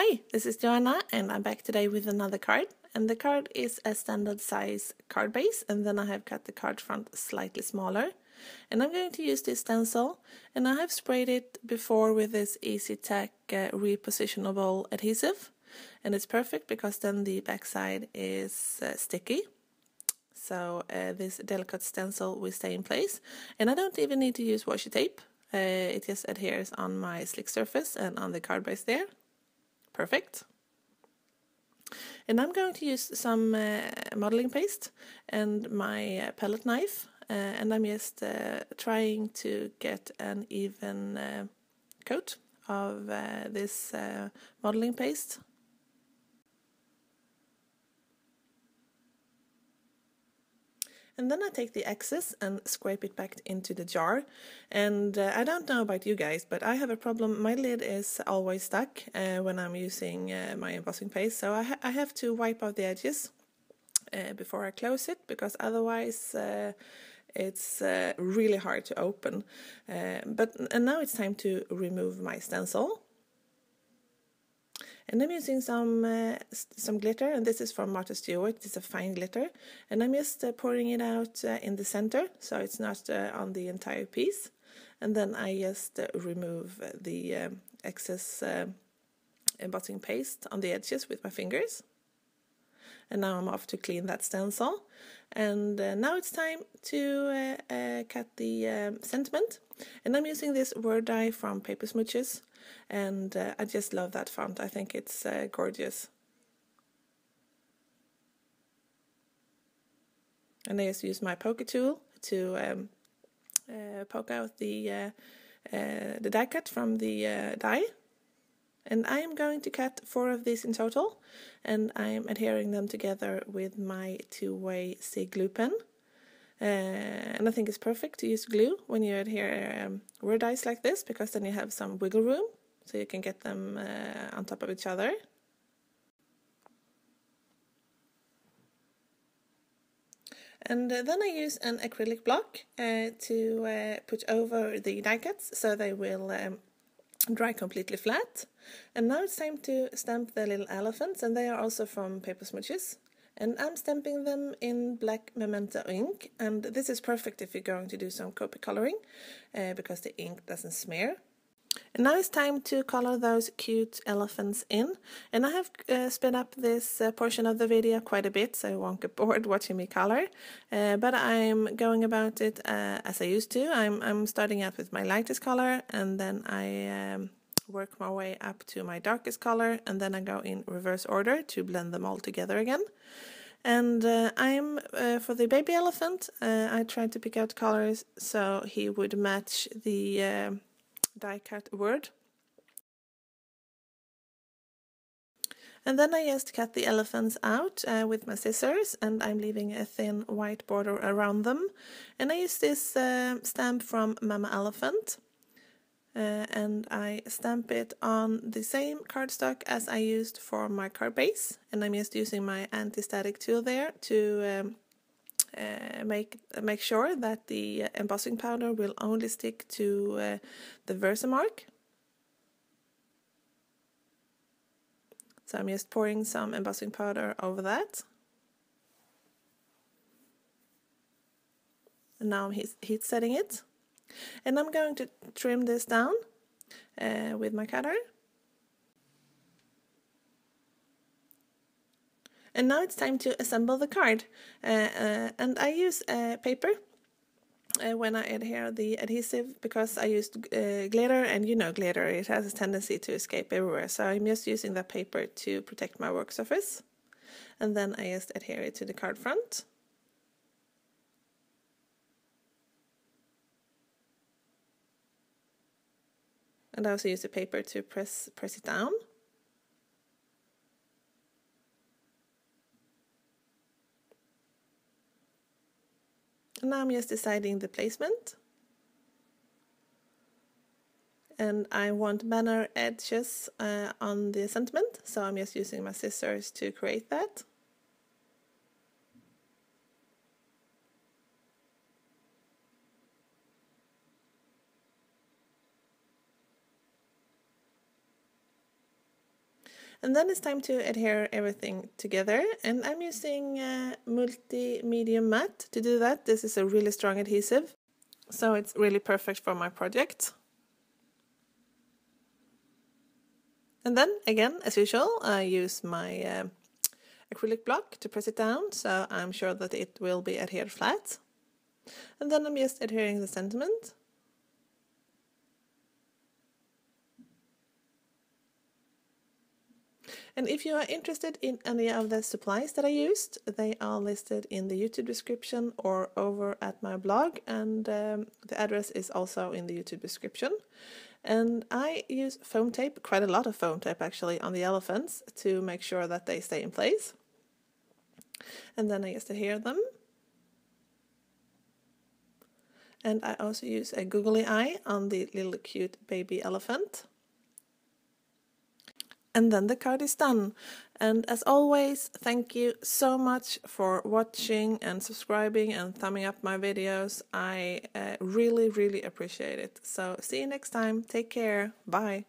Hi, this is Joanna and I'm back today with another card. And the card is a standard size card base, and then I have cut the card front slightly smaller. And I'm going to use this stencil, and I have sprayed it before with this Easy Tack repositionable adhesive. And it's perfect because then the backside is sticky. So this delicate stencil will stay in place. And I don't even need to use washi tape. It just adheres on my slick surface and on the card base there. Perfect. And I'm going to use some modeling paste and my palette knife, and I'm just trying to get an even coat of this modeling paste. And then I take the excess and scrape it back into the jar. And I don't know about you guys, but I have a problem. My lid is always stuck when I'm using my embossing paste. So I have to wipe out the edges before I close it, because otherwise it's really hard to open. And now it's time to remove my stencil. And I'm using some glitter, and this is from Martha Stewart. It's a fine glitter, and I'm just pouring it out in the center, so it's not on the entire piece. And then I just remove the excess embossing paste on the edges with my fingers. And now I'm off to clean that stencil. And now it's time to cut the sentiment. And I'm using this Word die from Paper Smooches. And I just love that font. I think it's gorgeous. And I just use my poker tool to poke out the die cut from the die. And I am going to cut 4 of these in total, and I am adhering them together with my two-way SIG glue pen. And I think it's perfect to use glue when you adhere Word dies like this, because then you have some wiggle room, so you can get them on top of each other. And then I use an acrylic block to put over the die cuts, so they will dry completely flat. And now it's time to stamp the little elephants, and they are also from Paper Smooches. And I'm stamping them in black Memento ink, and this is perfect if you're going to do some copy coloring, because the ink doesn't smear. And now it's time to color those cute elephants in, and I have sped up this portion of the video quite a bit, so you won't get bored watching me color, but I'm going about it as I used to. I'm starting out with my lightest color, and then I work my way up to my darkest color, and then I go in reverse order to blend them all together again. And for the baby elephant, I tried to pick out colors so he would match the die cut word. And then I just cut the elephants out with my scissors, and I'm leaving a thin white border around them. And I use this stamp from Mama Elephant, and I stamp it on the same cardstock as I used for my card base, and I'm just using my anti-static tool there to make sure that the embossing powder will only stick to the Versamark. So I'm just pouring some embossing powder over that. And now I'm heat setting it. And I'm going to trim this down with my cutter. And now it's time to assemble the card. And I use paper when I adhere the adhesive, because I used glitter, and you know glitter, it has a tendency to escape everywhere. So I'm just using that paper to protect my work surface. And then I just adhere it to the card front. And I also use the paper to press it down. And now I'm just deciding the placement. And I want banner edges on the sentiment, so I'm just using my scissors to create that. And then it's time to adhere everything together, and I'm using multi-medium matte to do that. This is a really strong adhesive, so it's really perfect for my project. And then again, as usual, I use my acrylic block to press it down, so I'm sure that it will be adhered flat. And then I'm just adhering the sentiment. And if you are interested in any of the supplies that I used, they are listed in the YouTube description or over at my blog, and the address is also in the YouTube description. And I use foam tape, quite a lot of foam tape actually, on the elephants to make sure that they stay in place. And then I just adhere them. And I also use a googly eye on the little cute baby elephant. And then the card is done. And as always, thank you so much for watching and subscribing and thumbing up my videos. I really, really appreciate it. So see you next time. Take care. Bye.